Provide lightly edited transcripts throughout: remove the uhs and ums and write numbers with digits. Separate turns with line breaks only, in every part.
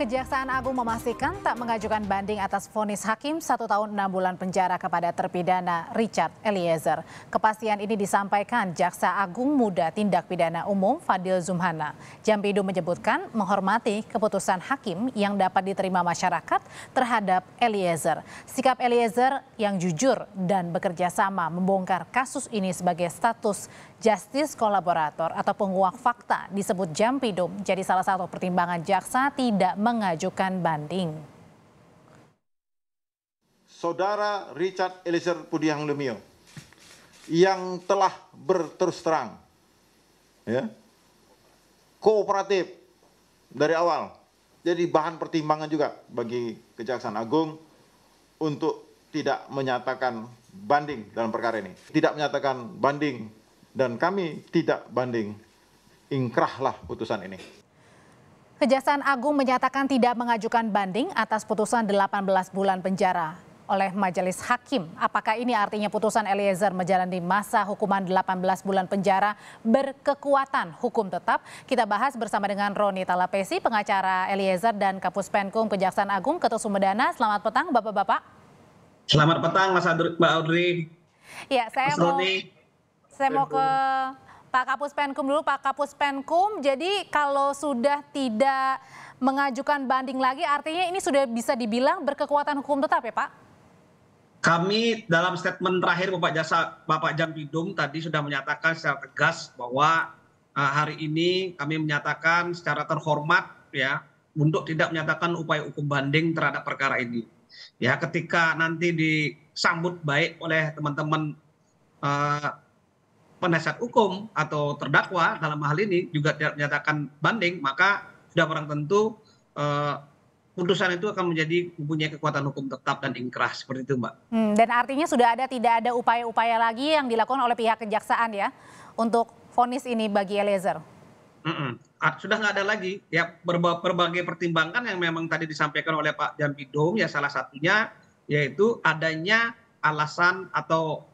Kejaksaan Agung memastikan tak mengajukan banding atas vonis hakim 1 tahun 6 bulan penjara kepada terpidana Richard Eliezer. Kepastian ini disampaikan Jaksa Agung Muda Tindak Pidana Umum Fadil Zumhana. Jampidu menyebutkan menghormati keputusan hakim yang dapat diterima masyarakat terhadap Eliezer. Sikap Eliezer yang jujur dan bekerja sama membongkar kasus ini sebagai status justice kolaborator atau penguak fakta disebut Jampidu jadi salah satu pertimbangan jaksa tidak mengajukan banding.
Saudara Richard Eliezer Pudiang Lumiu yang telah berterus terang, kooperatif dari awal, jadi bahan pertimbangan juga bagi Kejaksaan Agung untuk tidak menyatakan banding dalam perkara ini, tidak menyatakan banding dan kami tidak banding, ingkrahlah putusan ini.
Kejaksaan Agung menyatakan tidak mengajukan banding atas putusan 18 bulan penjara oleh Majelis Hakim. Apakah ini artinya putusan Eliezer menjalani masa hukuman 18 bulan penjara berkekuatan hukum tetap? Kita bahas bersama dengan Roni Talapesi, pengacara Eliezer, dan Kapus Penkum Kejaksaan Agung Ketut Sumedana. Selamat petang Bapak-Bapak.
Selamat petang Mbak Audrey.
Ya, saya mau ke Pak Kapus Penkum dulu. Pak Kapus Penkum, jadi kalau sudah tidak mengajukan banding lagi, artinya ini sudah bisa dibilang berkekuatan hukum tetap ya Pak?
Kami dalam statement terakhir Bapak Jampidum tadi sudah menyatakan secara tegas bahwa hari ini kami menyatakan secara terhormat ya untuk tidak menyatakan upaya hukum banding terhadap perkara ini. Ya, ketika nanti disambut baik oleh teman-teman penasihat hukum atau terdakwa dalam hal ini juga tidak menyatakan banding, maka sudah barang tentu putusan itu akan mempunyai kekuatan hukum tetap dan ingkrah, seperti itu Mbak.
Dan artinya tidak ada upaya-upaya lagi yang dilakukan oleh pihak kejaksaan ya untuk vonis ini bagi Eliezer?
Sudah nggak ada lagi ya, berbagai pertimbangan yang memang tadi disampaikan oleh Pak Jampidum ya, salah satunya yaitu adanya alasan atau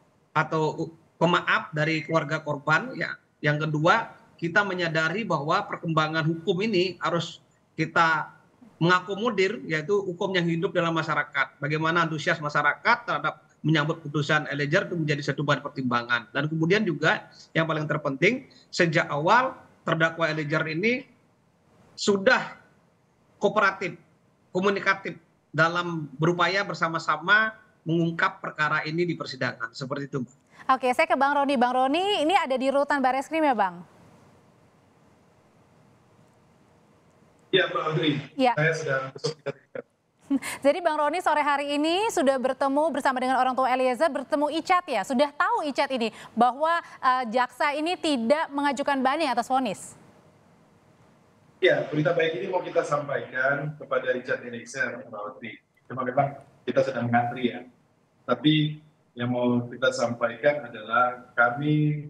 pemaaf dari keluarga korban ya. Yang kedua, kita menyadari bahwa perkembangan hukum ini harus kita mengakomodir, yaitu hukum yang hidup dalam masyarakat. Bagaimana antusias masyarakat terhadap menyambut putusan Eliezer itu menjadi satu bahan pertimbangan. Dan kemudian juga yang paling terpenting, sejak awal terdakwa Eliezer ini sudah kooperatif, komunikatif dalam berupaya bersama-sama mengungkap perkara ini di persidangan. Seperti itu, Mbak.
Oke, saya ke Bang Roni. Bang Roni, ini ada di rutan Bareskrim ya, Bang?
Iya, Mbak Audrey.
Ya.
Saya sedang besok kita.
Jadi Bang Roni sore hari ini sudah bertemu bersama dengan orang tua Eliezer, bertemu Icat ya? Sudah tahu Icat ini bahwa jaksa ini tidak mengajukan banding atas vonis?
Ya, berita baik ini mau kita sampaikan kepada Richard Eliezer, Mbak Audrey. Cuma memang kita sedang mengantri ya. Tapi yang mau kita sampaikan adalah kami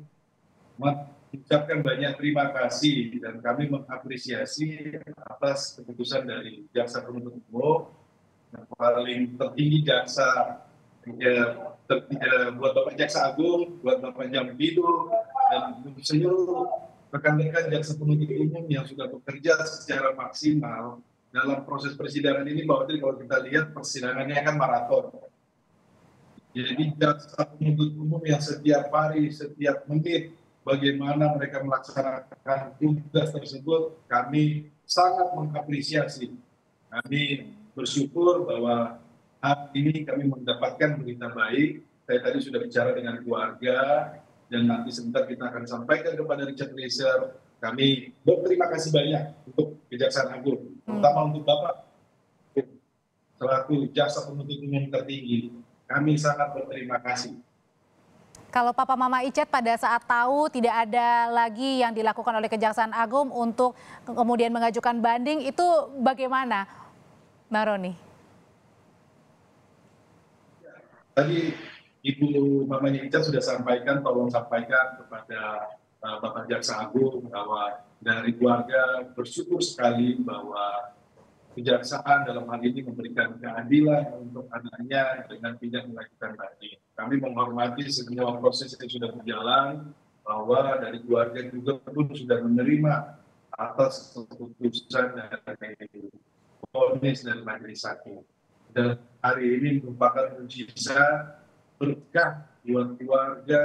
mengucapkan banyak terima kasih dan kami mengapresiasi atas keputusan dari jaksa penuntut umum yang paling tertinggi jaksa buat Bapak Jaksa Agung, buat Bapak Jampidu, dan seluruh rekan-rekan jaksa penuntut umum yang sudah bekerja secara maksimal dalam proses persidangan ini. Mbak Audrey, kalau kita lihat persidangannya kan maraton. Jadi jaksa penuntut umum yang setiap hari, setiap menit, bagaimana mereka melaksanakan tugas tersebut, kami sangat mengapresiasi. Kami bersyukur bahwa hari ini kami mendapatkan berita baik. Saya tadi sudah bicara dengan keluarga, dan nanti sebentar kita akan sampaikan kepada Richard Eliezer. Kami berterima kasih banyak untuk Kejaksaan Agung, terutama untuk Bapak selaku jaksa penuntut umum tertinggi. Kami sangat berterima kasih.
Kalau Papa Mama Icat pada saat tahu tidak ada lagi yang dilakukan oleh Kejaksaan Agung untuk kemudian mengajukan banding, itu bagaimana, Mbak Roni?
Tadi Ibu Mamanya Icat sudah sampaikan, tolong sampaikan kepada Bapak Jaksa Agung bahwa dari keluarga bersyukur sekali bahwa Kejaksaan dalam hal ini memberikan keadilan untuk anaknya dengan tidak mengajukan banding. Kami menghormati semua proses yang sudah berjalan, bahwa dari keluarga juga pun sudah menerima atas keputusan dari vonis dari majelis hakim. Dan hari ini merupakan mukjizat, berkah buat keluarga,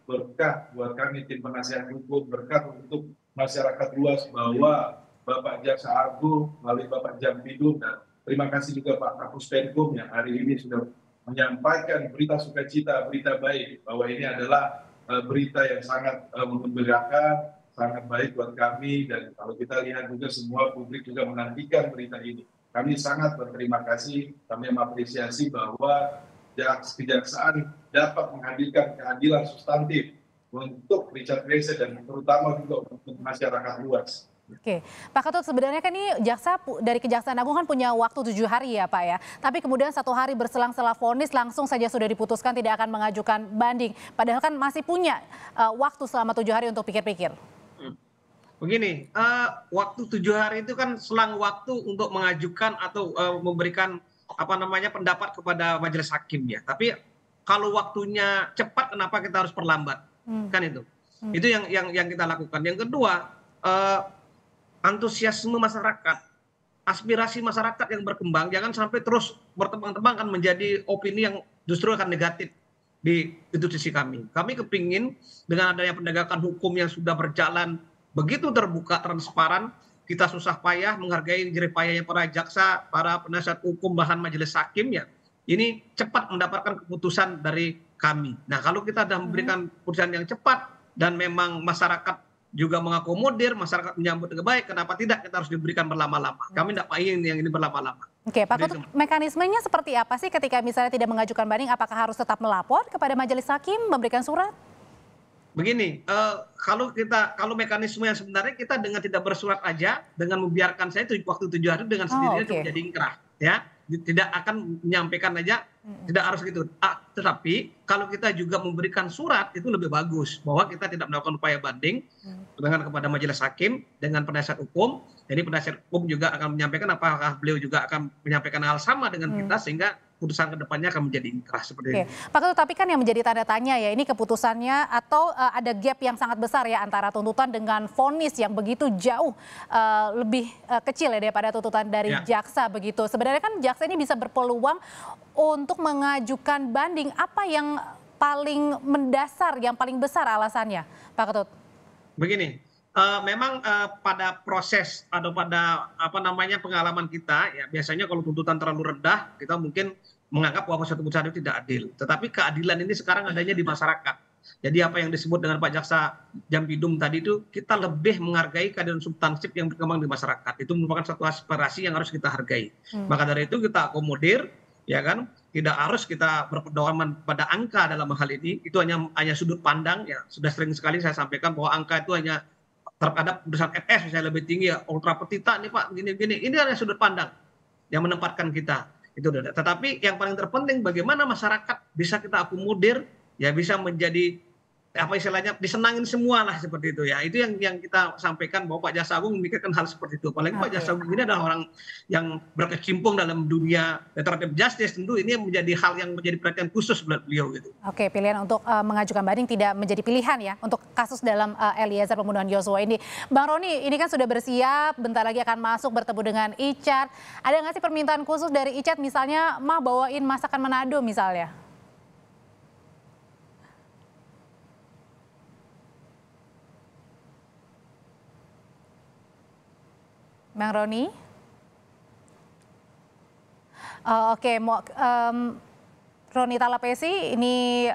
berkah buat kami tim penasihat hukum, berkah untuk masyarakat luas bahwa Bapak Jaksa Agung melalui Bapak Jampidum, dan terima kasih juga Pak Kapus Penkum yang hari ini sudah menyampaikan berita sukacita, berita baik, bahwa ini adalah berita yang sangat mengembirakan, sangat baik buat kami. Dan kalau kita lihat juga semua publik juga menantikan berita ini. Kami sangat berterima kasih, kami mengapresiasi bahwa kejaksaan dapat menghadirkan keadilan substantif untuk Richard Eliezer dan terutama juga untuk masyarakat luas.
Oke, Pak Ketut, sebenarnya kan ini jaksa dari Kejaksaan Agung kan punya waktu 7 hari ya Pak ya. Tapi kemudian 1 hari berselang setelah vonis langsung saja sudah diputuskan tidak akan mengajukan banding. Padahal kan masih punya waktu selama 7 hari untuk pikir-pikir.
Begini, waktu 7 hari itu kan selang waktu untuk mengajukan atau memberikan pendapat kepada majelis hakim ya. Tapi kalau waktunya cepat, kenapa kita harus perlambat? Kan itu. Itu yang kita lakukan. Yang kedua, antusiasme masyarakat, aspirasi masyarakat yang berkembang, jangan sampai terus bertembang-tembang kan menjadi opini yang justru akan negatif di institusi kami. Kami kepingin dengan adanya penegakan hukum yang sudah berjalan begitu terbuka, transparan, kita susah payah menghargai jerih payahnya para jaksa, para penasihat hukum, bahkan majelis hakim ya. Ini cepat mendapatkan keputusan dari kami. Nah, kalau kita sudah memberikan keputusan yang cepat dan memang masyarakat juga mengakomodir, masyarakat menyambut dengan baik, kenapa tidak kita harus diberikan berlama-lama? Kami tidak ingin yang ini berlama-lama.
Oke, Pak Ketut, mekanismenya seperti apa sih ketika misalnya tidak mengajukan banding? Apakah harus tetap melapor kepada majelis hakim, memberikan surat?
Begini, kalau mekanisme yang sebenarnya kita dengan tidak bersurat aja, dengan membiarkan saya waktu 7 hari dengan sendirinya itu menjadi ingkrah, ya, tidak akan menyampaikan aja, tidak harus gitu. Tetapi kalau kita juga memberikan surat itu lebih bagus, bahwa kita tidak melakukan upaya banding dengan kepada majelis hakim dengan penasihat hukum. Jadi penasihat hukum juga akan menyampaikan apakah beliau juga akan menyampaikan hal sama dengan kita, sehingga putusan kedepannya akan menjadi ingkrah seperti itu.
Pak Ketut, tapi kan yang menjadi tanda tanya ya ini keputusannya atau ada gap yang sangat besar ya antara tuntutan dengan vonis yang begitu jauh lebih kecil ya daripada tuntutan dari jaksa begitu. Sebenarnya kan jaksa ini bisa berpeluang untuk mengajukan banding. Apa yang paling mendasar, yang paling besar alasannya, Pak Ketut? Begini.
Memang pada proses atau pada pengalaman kita ya biasanya kalau tuntutan terlalu rendah kita mungkin menganggap bahwa suatu putusan itu tidak adil. Tetapi keadilan ini sekarang adanya di masyarakat. Jadi apa yang disebut dengan Pak Jaksa Jampidum tadi itu kita lebih menghargai keadilan substansif yang berkembang di masyarakat. Itu merupakan satu aspirasi yang harus kita hargai. Maka dari itu kita akomodir, ya kan? Tidak harus kita berpedoman pada angka dalam hal ini. Itu hanya sudut pandang ya. Sudah sering sekali saya sampaikan bahwa angka itu hanya terhadap putusan FS misalnya lebih tinggi ya, ultra petita nih Pak, gini-gini. Ini adalah sudut pandang yang menempatkan kita. Itu. Tetapi yang paling terpenting bagaimana masyarakat bisa kita akomodir, ya bisa menjadi apa istilahnya disenangin semua lah seperti itu ya. Itu yang kita sampaikan bahwa Pak Jaksa Agung memikirkan hal seperti itu. Apalagi Pak Jaksa Agung ini adalah orang yang berkecimpung dalam dunia restoratif justice, tentu ini menjadi hal yang menjadi perhatian khusus buat beliau gitu.
Oke, pilihan untuk mengajukan banding tidak menjadi pilihan ya untuk kasus dalam Eliezer pembunuhan Yosua ini. Bang Roni, ini kan sudah bersiap, bentar lagi akan masuk bertemu dengan Icat. Ada nggak sih permintaan khusus dari Icat misalnya mah bawain masakan Manado misalnya? Bang Roni? Oke, Roni Talapesi ini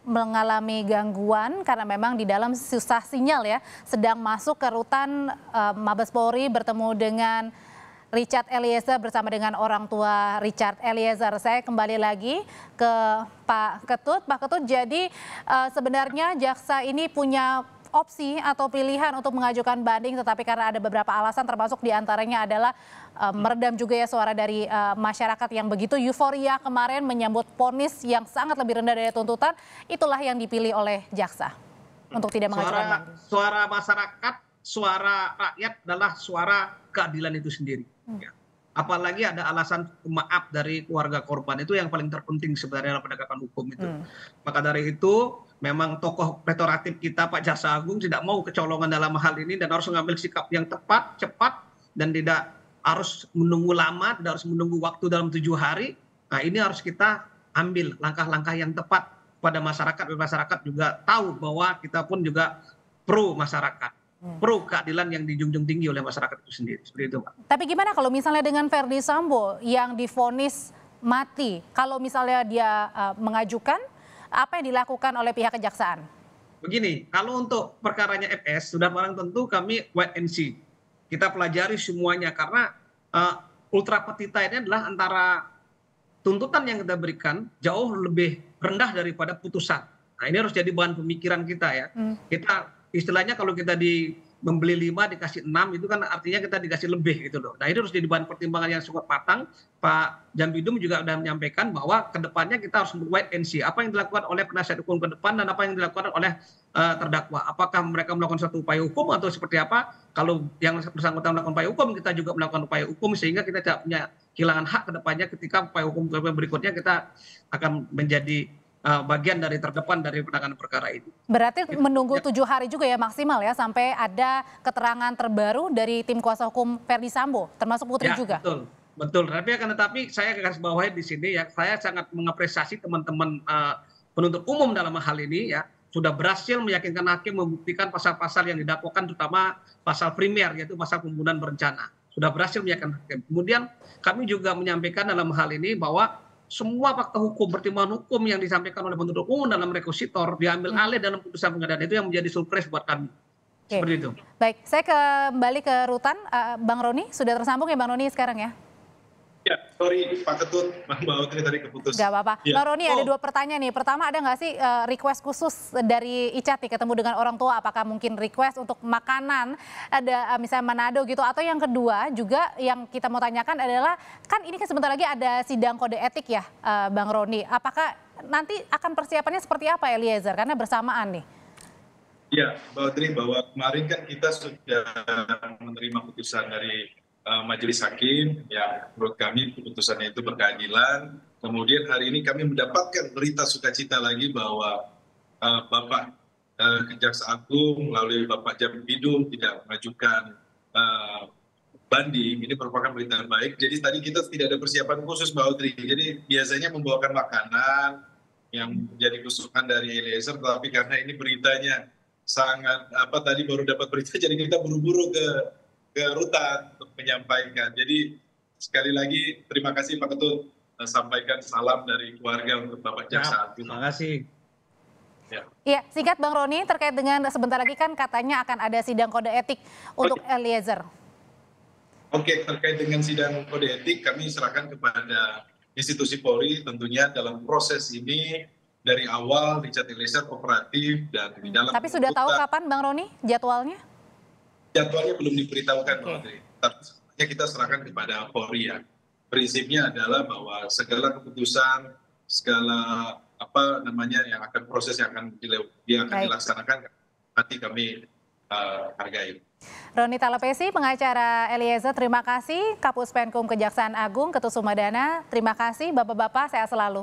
mengalami gangguan karena memang di dalam susah sinyal ya, sedang masuk ke rutan Mabes Polri bertemu dengan Richard Eliezer bersama dengan orang tua Richard Eliezer. Saya kembali lagi ke Pak Ketut. Pak Ketut, jadi sebenarnya jaksa ini punya opsi atau pilihan untuk mengajukan banding, tetapi karena ada beberapa alasan termasuk diantaranya adalah meredam juga ya suara dari masyarakat yang begitu euforia kemarin menyambut vonis yang sangat lebih rendah dari tuntutan, itulah yang dipilih oleh jaksa untuk tidak mengajukan banding.
Suara masyarakat, suara rakyat adalah suara keadilan itu sendiri. Ya. Apalagi ada alasan maaf dari keluarga korban, itu yang paling terpenting sebenarnya dalam penegakan hukum itu. Maka dari itu memang tokoh restoratif kita Pak Jaksa Agung tidak mau kecolongan dalam hal ini dan harus mengambil sikap yang tepat, cepat, dan tidak harus menunggu lama, tidak harus menunggu waktu dalam 7 hari. Nah, ini harus kita ambil langkah-langkah yang tepat pada masyarakat, biar masyarakat juga tahu bahwa kita pun juga pro masyarakat, pro keadilan yang dijunjung tinggi oleh masyarakat itu sendiri. Seperti itu, Pak.
Tapi gimana kalau misalnya dengan Verdi Sambo yang divonis mati, kalau misalnya dia mengajukan, apa yang dilakukan oleh pihak kejaksaan?
Begini, kalau untuk perkaranya FS, sudah barang tentu kami wait and see. Kita pelajari semuanya, karena ultra petita ini adalah antara tuntutan yang kita berikan jauh lebih rendah daripada putusan. Nah, ini harus jadi bahan pemikiran kita ya. Kita istilahnya kalau kita membeli 5 dikasih 6 itu kan artinya kita dikasih lebih gitu loh. Nah, itu harus jadi bahan pertimbangan yang sangat matang. Pak Jambidum juga sudah menyampaikan bahwa kedepannya kita harus wait and see apa yang dilakukan oleh penasihat hukum ke depan dan apa yang dilakukan oleh terdakwa. Apakah mereka melakukan satu upaya hukum atau seperti apa? Kalau yang bersangkutan melakukan upaya hukum, kita juga melakukan upaya hukum sehingga kita tidak punya kehilangan hak ke depannya ketika upaya hukum berikutnya kita akan menjadi bagian dari terdepan dari penanganan perkara ini.
Berarti menunggu 7 hari juga ya maksimal ya sampai ada keterangan terbaru dari tim kuasa hukum Verdi Sambo, termasuk Putri juga.
Betul. Tapi saya garis bawahi di sini ya, saya sangat mengapresiasi teman-teman penuntut umum dalam hal ini ya, sudah berhasil meyakinkan hakim membuktikan pasal-pasal yang didakwakan, terutama pasal primer yaitu pasal pembunuhan berencana. Sudah berhasil meyakinkan hakim. Kemudian kami juga menyampaikan dalam hal ini bahwa semua fakta hukum, pertimbangan hukum yang disampaikan oleh penuntut umum dalam rekusitor diambil alih dalam putusan pengadilan, itu yang menjadi surprise buat kami. Seperti itu.
Baik, saya kembali ke Rutan. Bang Roni, sudah tersambung ya Bang Roni sekarang ya?
Ya, sorry Pak Ketut, Mbak Utri tadi keputus.
Gak apa-apa.
Ya.
Bang Roni, ada 2 pertanyaan nih. Pertama, ada nggak sih request khusus dari Icat nih ketemu dengan orang tua? Apakah mungkin request untuk makanan, ada misalnya Manado gitu? Atau yang kedua juga yang kita mau tanyakan adalah, kan ini kan sebentar lagi ada sidang kode etik ya Bang Roni. Apakah nanti akan persiapannya seperti apa Eliezer? Karena bersamaan nih.
Ya, Mbak Utri, bahwa kemarin kan kita sudah menerima putusan dari Majelis Hakim yang menurut kami keputusannya itu berkeadilan. Kemudian hari ini kami mendapatkan berita sukacita lagi bahwa Bapak Kejaksaan Agung melalui Bapak Jambidum tidak mengajukan banding. Ini merupakan berita baik. Jadi tadi kita tidak ada persiapan khusus Mbak Utri. Jadi biasanya membawakan makanan yang menjadi kesukaan dari Eliezer, tapi karena ini beritanya sangat tadi baru dapat berita, jadi kita buru-buru ke Rutan untuk menyampaikan. Jadi sekali lagi terima kasih Pak Ketut, sampaikan salam dari keluarga untuk Bapak Jaksa Agung.
Terima kasih.
Iya, singkat Bang Roni terkait dengan sebentar lagi kan katanya akan ada sidang kode etik untuk Eliezer.
Oke, terkait dengan sidang kode etik kami serahkan kepada institusi Polri tentunya dalam proses ini dari awal Richard Eliezer kooperatif dan di dalam.
Tapi sudah tahu kapan Bang Roni jadwalnya?
Jadwalnya belum diberitahukan, Mbak Utri. Tapi kita serahkan kepada Polri ya. Prinsipnya adalah bahwa segala keputusan, segala yang akan proses yang akan dilaksanakan nanti kami hargai.
Roni Talapesi, pengacara Eliezer, terima kasih. Kapus Penkum Kejaksaan Agung, Ketut Sumadana, terima kasih. Bapak-bapak, sehat selalu.